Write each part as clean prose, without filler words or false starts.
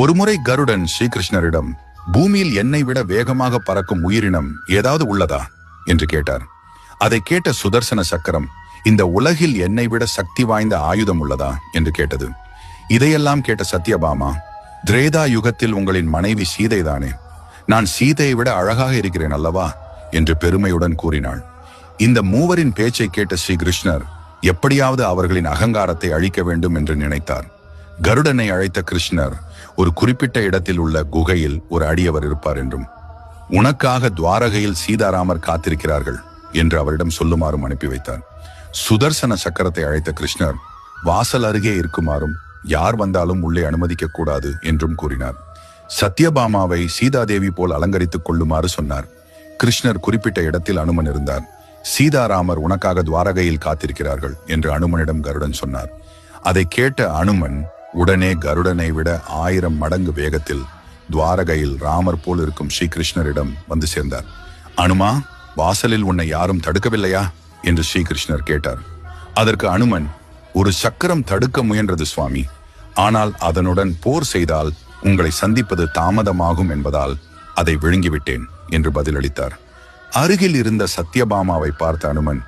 ஒருமுறை கருடன் ஸ்ரீகிருஷ்ணரிடம், பூமியில் என்னை விட வேகமாக பறக்கும் உயிரினம் ஏதாவது உள்ளதா என்று கேட்டார். அதை கேட்ட சுதர்சன சக்கரம், இந்த உலகில் என்னை விட சக்தி வாய்ந்த ஆயுதம் உள்ளதா என்று கேட்டது. இதையெல்லாம் கேட்ட சத்யபாமா, திரேதா யுகத்தில் உங்களின் மனைவி சீதைதானே, நான் சீதையை விட அழகாக இருக்கிறேன் அல்லவா என்று பெருமையுடன் கூறினாள். இந்த மூவரின் பேச்சை கேட்ட ஸ்ரீகிருஷ்ணர் எப்படியாவது அவர்களின் அகங்காரத்தை அழிக்க வேண்டும் என்று நினைத்தார். கருடனை அழைத்த கிருஷ்ணர், ஒரு குறிப்பிட்ட இடத்தில் உள்ள குகையில் ஒரு அடியவர் இருப்பார் என்றும், உனக்காக துவாரகையில் சீதாராமர் காத்திருக்கிறார்கள் என்று அவரிடம் சொல்லுமாறும் அனுப்பி வைத்தார். சுதர்சன சக்கரத்தை அழைத்த கிருஷ்ணர், வாசல் அருகே இருக்குமாறும் யார் வந்தாலும் உள்ளே அனுமதிக்க கூடாது என்றும் கூறினார். சத்யபாமாவை சீதாதேவி போல் அலங்கரித்துக் கொள்ளுமாறு சொன்னார். கிருஷ்ணர் குறிப்பிட்ட இடத்தில் அனுமன் இருந்தார். சீதாராமர் உனக்காக துவாரகையில் காத்திருக்கிறார்கள் என்று அனுமனிடம் கருடன் சொன்னார். அதை கேட்ட அனுமன் உடனே கருடனை விட 1000 மடங்கு வேகத்தில் துவாரகையில் ராமர் போல் இருக்கும் ஸ்ரீகிருஷ்ணரிடம் வந்து சேர்ந்தார். அனுமா, வாசலில் உன்னை யாரும் தடுக்கவில்லையா என்று ஸ்ரீகிருஷ்ணர் கேட்டார். அதற்கு அனுமன், ஒரு சக்கரம் தடுக்க முயன்றது சுவாமி, ஆனால் அதனுடன் போர் செய்தால் உங்களை சந்திப்பது தாமதமாகும் என்பதால் அதை விழுங்கிவிட்டேன் என்று பதிலளித்தார். அருகில் இருந்த சத்யபாமாவை பார்த்த அனுமன்,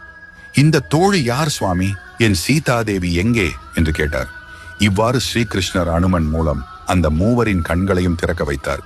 இந்த தோழி யார் சுவாமி, என் சீதாதேவி எங்கே என்று கேட்டார். இவ்வாறு ஸ்ரீகிருஷ்ணர் அனுமன் மூலம் அந்த மூவரின் கண்களையும் திறக்க வைத்தார்.